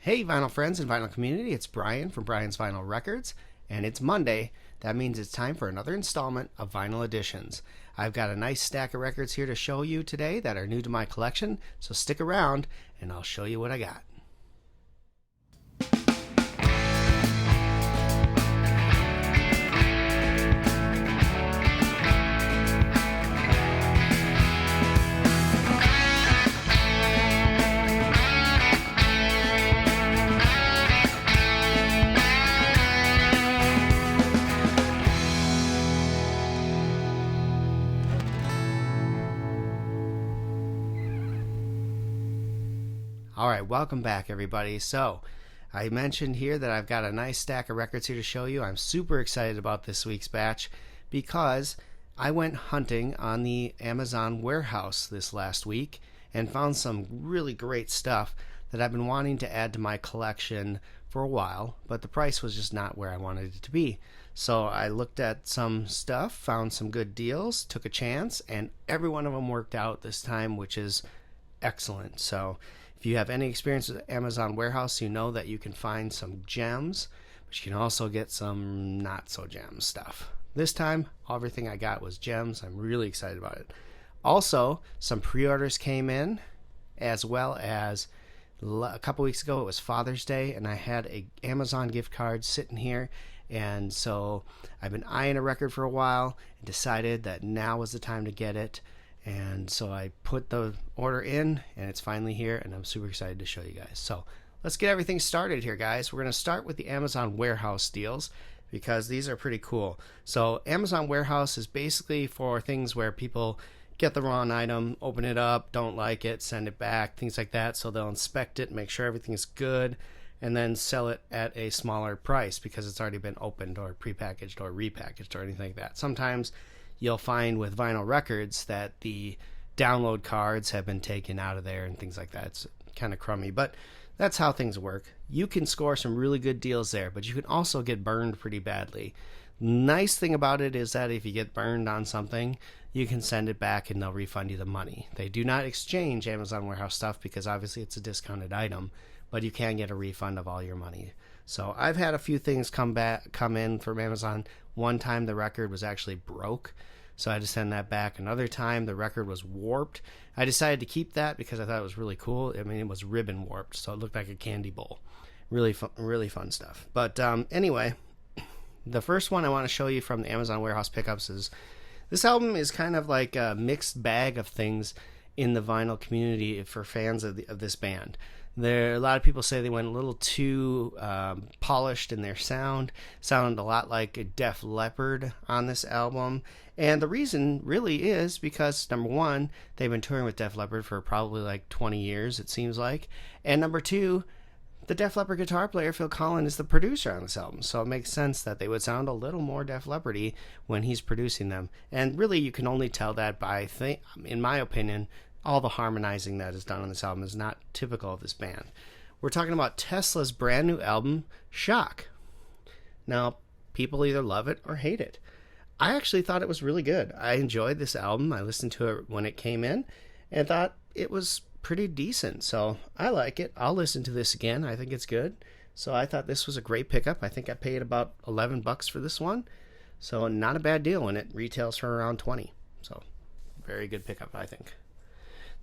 Hey, vinyl friends and vinyl community, it's Brian from Brian's Vinyl Records, and it's Monday. That means it's time for another installment of Vinyl Editions. I've got a nice stack of records here to show you today that are new to my collection, so stick around and I'll show you what I got. Alright, welcome back everybody. So, I mentioned here that I've got a nice stack of records here to show you. I'm super excited about this week's batch because I went hunting on the Amazon warehouse this last week and found some really great stuff that I've been wanting to add to my collection for a while, but the price was just not where I wanted it to be. So I looked at some stuff, found some good deals, took a chance, and every one of them worked out this time, which is excellent. So if you have any experience with Amazon warehouse, you know that you can find some gems, but you can also get some not so gem stuff. This time, everything I got was gems. I'm really excited about it. Also, some pre-orders came in, as well as a couple weeks ago it was Father's Day, and I had a Amazon gift card sitting here, and so I've been eyeing a record for a while and decided that now was the time to get it. And so I put the order in and it's finally here, and I'm super excited to show you guys. So let's get everything started here, guys. We're going to start with the Amazon warehouse deals because these are pretty cool. So Amazon warehouse is basically for things where people get the wrong item, open it up, don't like it, send it back, things like that. So they'll inspect it, make sure everything is good, and then sell it at a smaller price because it's already been opened or prepackaged or repackaged or anything like that. Sometimes you'll find with vinyl records that the download cards have been taken out of there and things like that. It's kind of crummy, but that's how things work. You can score some really good deals there, but you can also get burned pretty badly. Nice thing about it is that if you get burned on something, you can send it back and they'll refund you the money. They do not exchange Amazon warehouse stuff because obviously it's a discounted item, but you can get a refund of all your money. So I've had a few things come in from Amazon. One time the record was actually broke, so I had to send that back. Another time the record was warped. I decided to keep that because I thought it was really cool. I mean, it was ribbon warped, so it looked like a candy bowl. Really fun stuff. But anyway, the first one I want to show you from the Amazon warehouse pickups is this album is kind of like a mixed bag of things in the vinyl community for fans of this band. A lot of people say they went a little too polished in their sound. Sounded a lot like Def Leppard on this album. And the reason really is because, number one, they've been touring with Def Leppard for probably like 20 years, it seems like. And number two, the Def Leppard guitar player, Phil Collen, is the producer on this album. So it makes sense that they would sound a little more Def Leppard-y when he's producing them. And really, you can only tell that by, in my opinion, all the harmonizing that is done on this album is not typical of this band. We're talking about Tesla's brand new album, Shock. Now, people either love it or hate it. I actually thought it was really good. I enjoyed this album. I listened to it when it came in and thought it was pretty decent. So I like it. I'll listen to this again. I think it's good. So I thought this was a great pickup. I think I paid about $11 for this one. So not a bad deal when it retails for around $20. So very good pickup, I think.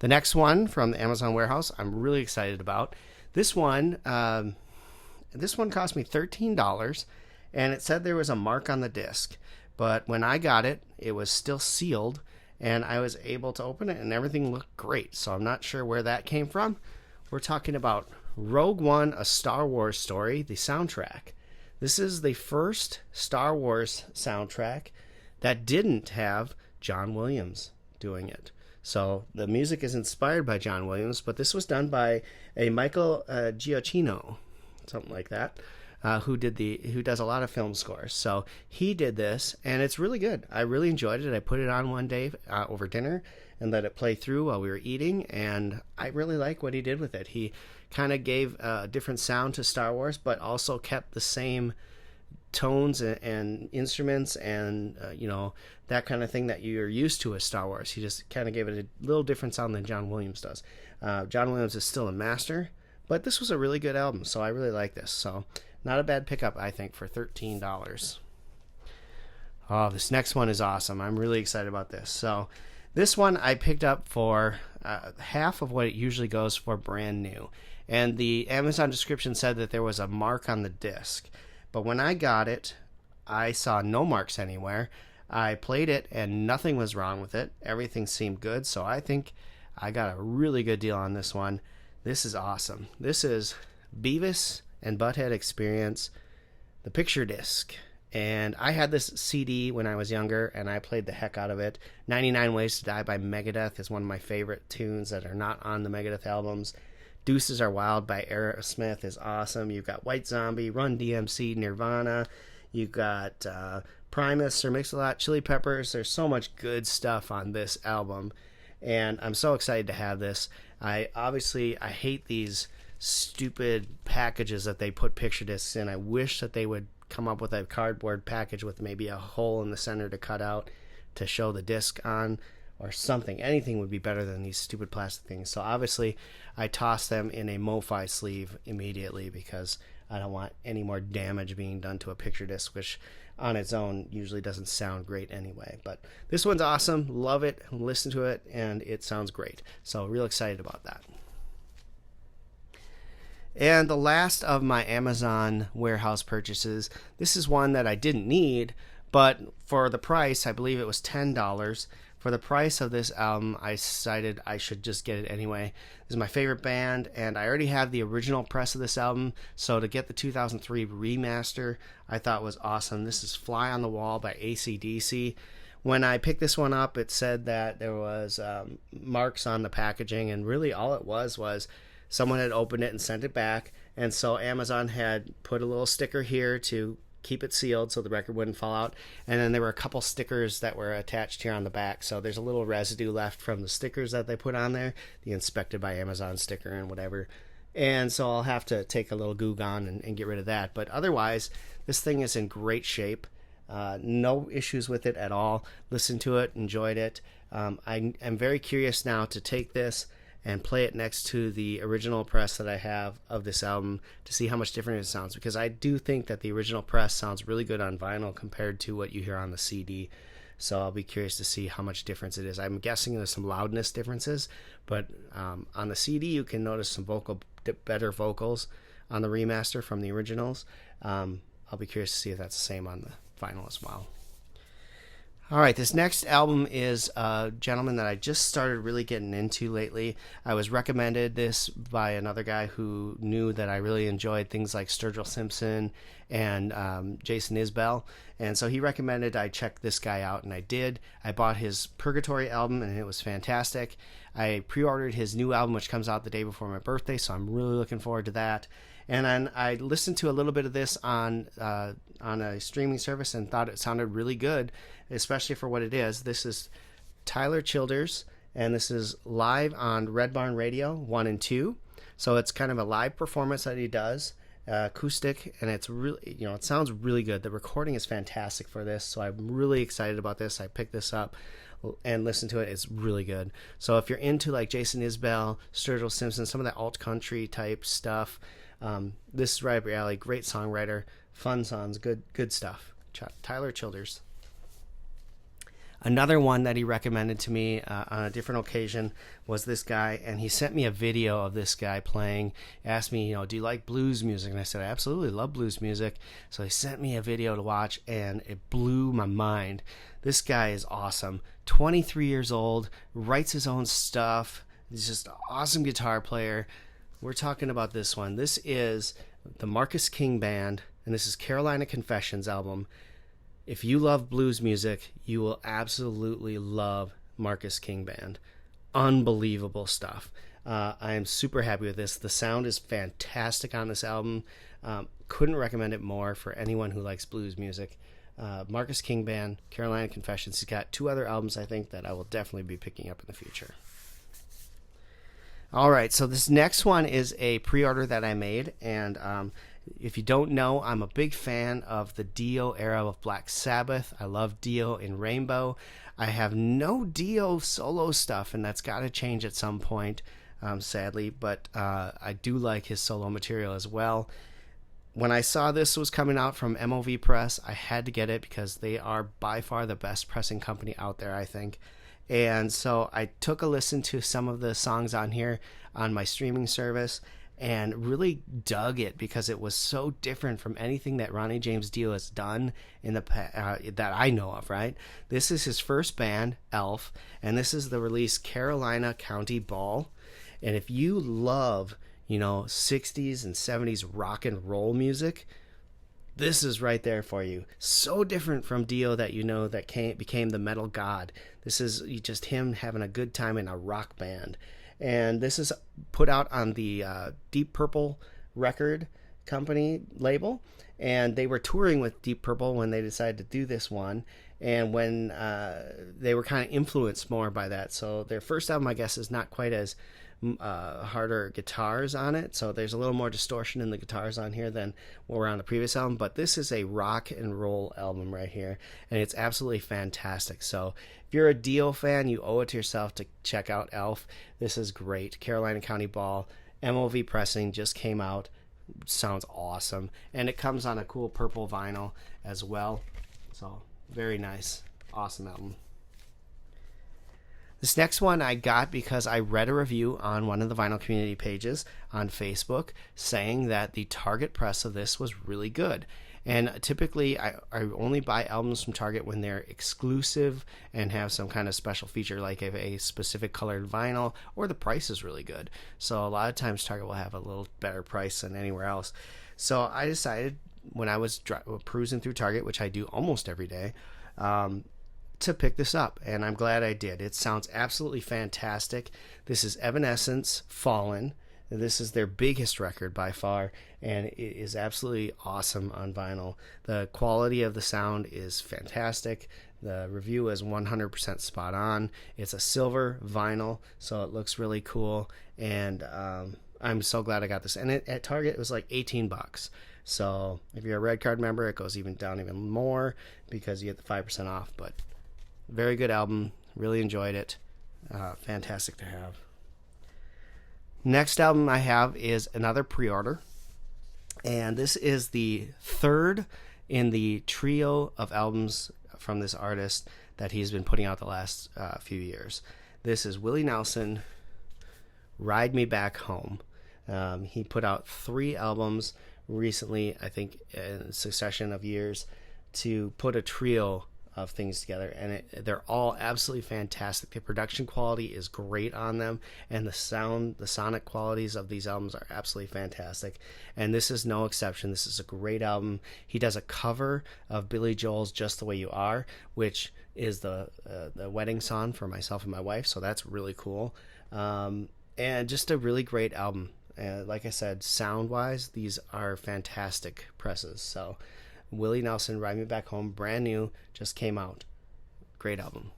The next one from the Amazon warehouse, I'm really excited about. This one cost me $13, and it said there was a mark on the disc. But when I got it, it was still sealed, and I was able to open it, and everything looked great. So I'm not sure where that came from. We're talking about Rogue One, A Star Wars Story, the soundtrack. This is the first Star Wars soundtrack that didn't have John Williams doing it. So the music is inspired by John Williams, but this was done by a Michael Giacchino, something like that, who does a lot of film scores. So he did this, and it's really good. I really enjoyed it. I put it on one day over dinner and let it play through while we were eating, and I really like what he did with it. He kind of gave a different sound to Star Wars, but also kept the same tones and instruments and that kind of thing that you're used to with Star Wars. He just kind of gave it a little different sound than John Williams does. John Williams is still a master, But this was a really good album, so I really like this. So not a bad pickup, I think, for $13. Oh, this next one is awesome. I'm really excited about this. So this one I picked up for half of what it usually goes for brand new. And the Amazon description said that there was a mark on the disc. But when I got it, I saw no marks anywhere. I played it and nothing was wrong with it. Everything seemed good. So I think I got a really good deal on this one. This is awesome. This is Beavis and Butthead Experience, the picture disc. And I had this CD when I was younger, and I played the heck out of it. 99 Ways to Die by Megadeth is one of my favorite tunes that are not on the Megadeth albums. Deuces Are Wild by Aerosmith is awesome. You've got White Zombie, Run DMC, Nirvana. You've got Primus, Sir Mix-a-Lot, Chili Peppers. There's so much good stuff on this album, and I'm so excited to have this. I hate these stupid packages that they put picture discs in. I wish that they would come up with a cardboard package with maybe a hole in the center to cut out to show the disc on or something. Anything would be better than these stupid plastic things. So obviously I toss them in a MoFi sleeve immediately because I don't want any more damage being done to a picture disc, which on its own usually doesn't sound great anyway. But this one's awesome. Love it. Listen to it, and it sounds great. So real excited about that. And the last of my Amazon warehouse purchases, this is one that I didn't need, but for the price, I believe it was $10. For the price of this album, I decided I should just get it anyway. This is my favorite band, and I already have the original press of this album, so to get the 2003 remaster, I thought was awesome. This is Fly on the Wall by AC/DC. When I picked this one up, it said that there was marks on the packaging, and really all it was someone had opened it and sent it back, and so Amazon had put a little sticker here to keep it sealed so the record wouldn't fall out, and then there were a couple stickers that were attached here on the back, so there's a little residue left from the stickers that they put on there, the Inspected by Amazon sticker and whatever, and so I'll have to take a little Goo Gone and get rid of that. But otherwise, this thing is in great shape. No issues with it at all. Listened to it, enjoyed it. I'm very curious now to take this and play it next to the original press that I have of this album to see how much different it sounds, because I do think that the original press sounds really good on vinyl compared to what you hear on the CD. So I'll be curious to see how much difference it is. I'm guessing there's some loudness differences, but on the CD you can notice some better vocals on the remaster from the originals. I'll be curious to see if that's the same on the vinyl as well. All right, this next album is a gentleman that I just started really getting into lately. I was recommended this by another guy who knew that I really enjoyed things like Sturgill Simpson and Jason Isbell, and so he recommended I check this guy out, and I did. I bought his Purgatory album, and it was fantastic. I pre-ordered his new album, which comes out the day before my birthday, so I'm really looking forward to that. And then I listened to a little bit of this on a streaming service and thought it sounded really good, especially for what it is. This is Tyler Childers, and this is live on Red Barn Radio 1 and 2. So it's kind of a live performance that he does, acoustic, and it's really, it sounds really good. The recording is fantastic for this, so I'm really excited about this. I picked this up and listened to it. It's really good. So if you're into like Jason Isbell, Sturgill Simpson, some of that alt country type stuff, this is right up your alley. Great songwriter, fun songs, good stuff. Tyler Childers. Another one that he recommended to me on a different occasion was this guy, and he sent me a video of this guy playing, asked me, do you like blues music? And I said, I absolutely love blues music. So he sent me a video to watch, and it blew my mind. This guy is awesome. 23 years old, writes his own stuff. He's just an awesome guitar player. We're talking about this one. This is the Marcus King Band, and this is Carolina Confessions album. If you love blues music, you will absolutely love Marcus King Band. Unbelievable stuff. I am super happy with this. The sound is fantastic on this album. Couldn't recommend it more for anyone who likes blues music. Marcus King Band, Carolina Confessions. He's got 2 other albums, I think, that I will definitely be picking up in the future. All right, so this next one is a pre-order that I made, and if you don't know, I'm a big fan of the Dio era of Black Sabbath. I love Dio in Rainbow. I have no Dio solo stuff, and that's got to change at some point. sadly, but I do like his solo material as well. When I saw this was coming out from MOV Press, I had to get it because they are by far the best pressing company out there, I think. And so I took a listen to some of the songs on here on my streaming service and really dug it because it was so different from anything that Ronnie James Dio has done in the that I know of, right? This is his first band, Elf, and this is the release Carolina County Ball. And if you love 60s and 70s rock and roll music, this is right there for you. So different from Dio that that became the metal god. This is just him having a good time in a rock band. And this is put out on the Deep Purple record company label. And they were touring with Deep Purple when they decided to do this one. And when they were kind of influenced more by that. So their first album, I guess, is not quite as harder guitars on it, so there's a little more distortion in the guitars on here than what were on the previous album, but this is a rock and roll album right here, and it's absolutely fantastic. So if you're a Dio fan, you owe it to yourself to check out Elf. This is great. Carolina County Ball, MOV pressing, just came out. Sounds awesome, and it comes on a cool purple vinyl as well, so very nice. Awesome album. This next one I got because I read a review on one of the vinyl community pages on Facebook saying that the Target press of this was really good. And typically I only buy albums from Target when they're exclusive and have some kind of special feature like a specific colored vinyl, or the price is really good. So a lot of times Target will have a little better price than anywhere else. So I decided when I was cruising through Target, which I do almost every day, to pick this up, and I'm glad I did. It sounds absolutely fantastic. This is Evanescence, Fallen. This is their biggest record by far, and it is absolutely awesome on vinyl. The quality of the sound is fantastic. The review is 100% spot on. It's a silver vinyl, so it looks really cool, and I'm so glad I got this. And at Target, it was like $18. So if you're a Red Card member, it goes down even more because you get the 5% off, but very good album. Really enjoyed it. Fantastic to have. Next album I have is another pre-order. And this is the third in the trio of albums from this artist that he's been putting out the last few years. This is Willie Nelson, Ride Me Back Home. He put out 3 albums recently, I think in a succession of years, to put a trio of things together, and they're all absolutely fantastic. The production quality is great on them, and the sonic qualities of these albums are absolutely fantastic, and this is no exception. This is a great album. He does a cover of Billy Joel's Just the Way You Are, which is the wedding song for myself and my wife, so that's really cool, and just a really great album. Like I said, sound wise, these are fantastic presses. So Willie Nelson, Ride Me Back Home, brand new, just came out. Great album.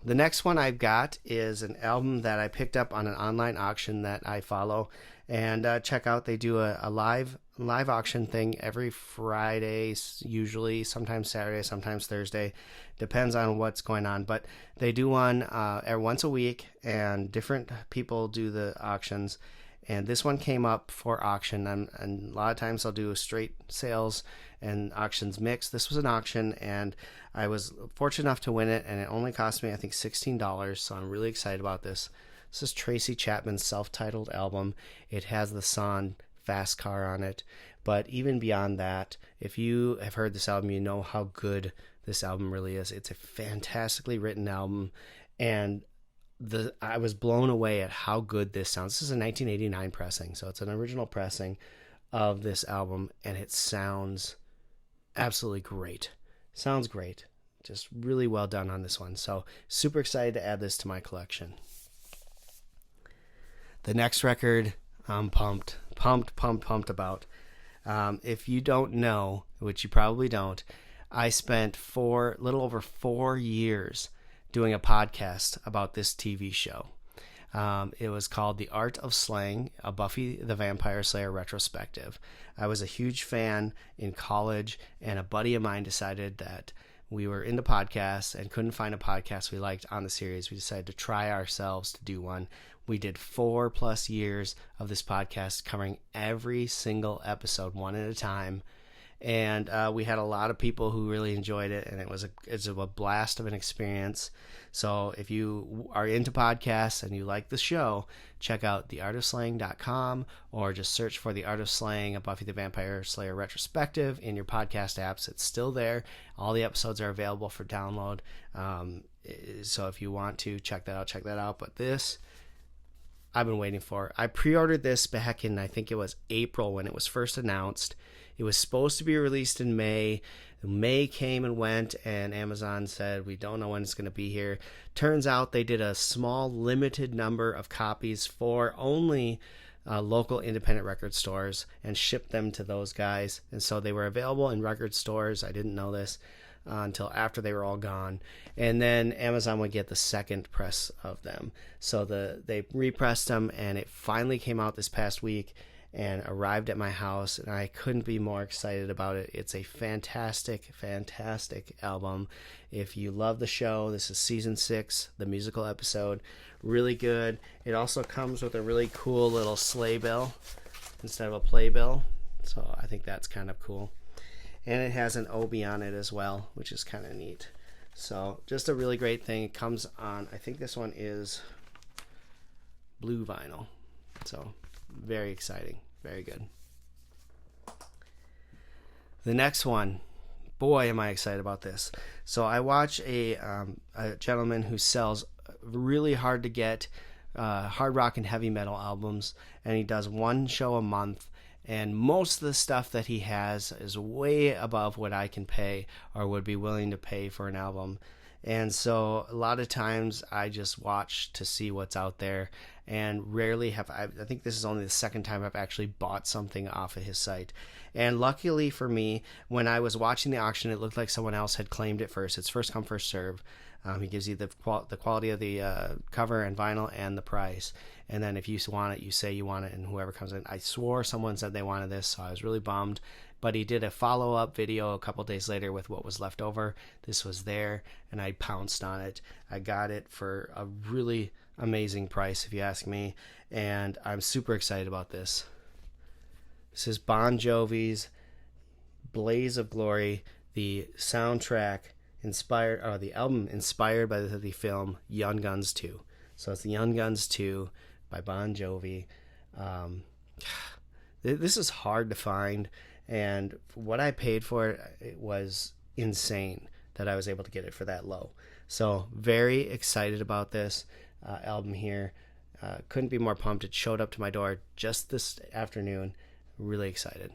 The next one I've got is an album that I picked up on an online auction that I follow. And check out, they do a live auction thing every Friday, usually, sometimes Saturday, sometimes Thursday. Depends on what's going on. But they do one once a week, and different people do the auctions. And this one came up for auction, and a lot of times I'll do straight sales and auctions mix. This was an auction, and I was fortunate enough to win it, and it only cost me, I think, $16, so I'm really excited about this. This is Tracy Chapman's self-titled album. It has the song Fast Car on it, but even beyond that, if you have heard this album, you know how good this album really is. It's a fantastically written album, and I was blown away at how good this sounds. This is a 1989 pressing, so it's an original pressing of this album, and it sounds absolutely great. Sounds great. Just really well done on this one. So super excited to add this to my collection. The next record, I'm pumped about. If you don't know, which you probably don't, I spent little over 4 years doing a podcast about this TV show. It was called The Art of Slaying, a Buffy the Vampire Slayer retrospective. I was a huge fan in college, and a buddy of mine decided that we were into podcasts and couldn't find a podcast we liked on the series. We decided to try ourselves to do one. We did 4+ years of this podcast, covering every single episode one at a time. And we had a lot of people who really enjoyed it, and it's a blast of an experience. So if you are into podcasts and you like the show, check out theartofslaying.com, or just search for The Art of Slaying, a Buffy the Vampire Slayer retrospective in your podcast apps. It's still there. All the episodes are available for download. So if you want to check that out. But this, I've been waiting for. I pre-ordered this back in, I think it was April when it was first announced. It was supposed to be released in May. May came and went, and Amazon said, we don't know when it's going to be here. Turns out they did a small, limited number of copies for only local independent record stores and shipped them to those guys. And so they were available in record stores. I didn't know this until after they were all gone. And then Amazon would get the second press of them. So they repressed them, and it finally came out this past week and arrived at my house, and I couldn't be more excited about it. It's a fantastic, fantastic album. If you love the show, this is season 6, the musical episode. Really good. It also comes with a really cool little sleigh bill instead of a playbill, so I think that's kind of cool. And it has an obi on it as well, which is kind of neat. So just a really great thing. It comes on, I think this one is blue vinyl. So very exciting. Very good. The next one, boy, am I excited about this. So I watch a gentleman who sells really hard to get hard rock and heavy metal albums, and he does one show a month, and most of the stuff that he has is way above what I can pay or would be willing to pay for an album. And so a lot of times I just watch to see what's out there, and rarely have I think this is only the second time I've actually bought something off of his site. And luckily for me, when I was watching the auction, it looked like someone else had claimed it first. It's first come, first serve. He gives you the quality of the cover and vinyl and the price. And then if you want it, you say you want it, and whoever comes in. I swore someone said they wanted this, so I was really bummed. But he did a follow-up video a couple days later with what was left over. This was there, and I pounced on it. I got it for a really amazing price, if you ask me, and I'm super excited about this. This is Bon Jovi's Blaze of Glory, the soundtrack inspired, or the album inspired by the film Young Guns 2. So it's the Young Guns 2 by Bon Jovi. This is hard to find, and what I paid for it, it was insane that I was able to get it for that low. So very excited about this album here. Couldn't be more pumped. It showed up to my door just this afternoon. Really excited.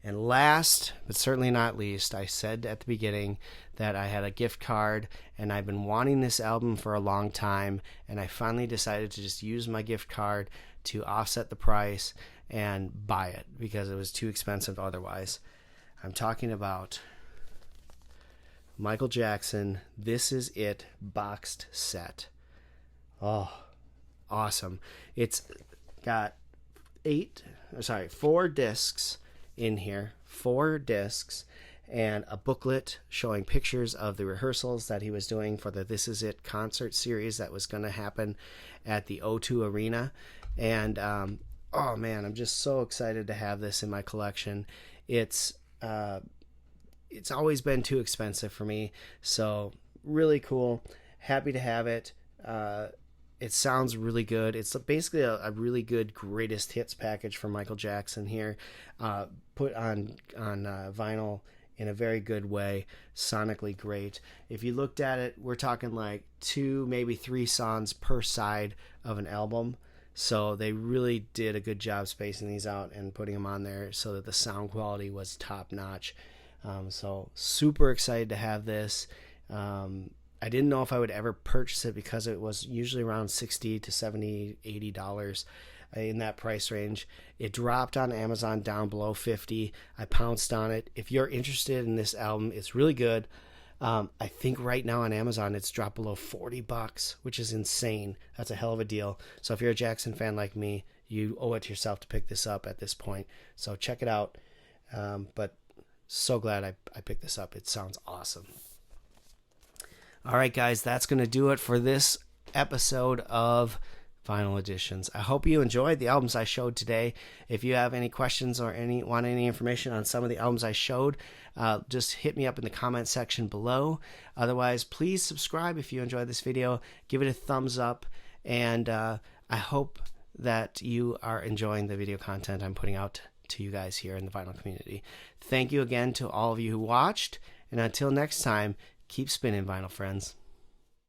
And last, but certainly not least, I said at the beginning that I had a gift card, and I've been wanting this album for a long time, and I finally decided to just use my gift card to offset the price and buy it because it was too expensive otherwise. I'm talking about Michael Jackson, This Is It boxed set. Oh, awesome. It's got 4 discs in here, 4 discs, and a booklet showing pictures of the rehearsals that he was doing for the This Is It concert series that was going to happen at the O2 Arena. And oh man, I'm just so excited to have this in my collection. It's always been too expensive for me, so really cool. Happy to have it. It sounds really good. It's basically a really good greatest hits package for Michael Jackson here, put on vinyl in a very good way, sonically great. If you looked at it, we're talking like 2, maybe 3 songs per side of an album. So they really did a good job spacing these out and putting them on there so that the sound quality was top notch. So super excited to have this. I didn't know if I would ever purchase it because it was usually around $60 to $70, $80 in that price range. It dropped on Amazon down below $50. I pounced on it. If you're interested in this album, it's really good. I think right now on Amazon it's dropped below $40, which is insane. That's a hell of a deal. So if you're a Jackson fan like me, you owe it to yourself to pick this up at this point. So check it out. But So glad I picked this up. It sounds awesome. All right, guys, that's going to do it for this episode of Vinyl Editions. I hope you enjoyed the albums I showed today. If you have any questions or want any information on some of the albums I showed, just hit me up in the comment section below. Otherwise, please subscribe if you enjoyed this video. Give it a thumbs up, and I hope that you are enjoying the video content I'm putting out to you guys here in the vinyl community. Thank you again to all of you who watched, and until next time, keep spinning, vinyl friends.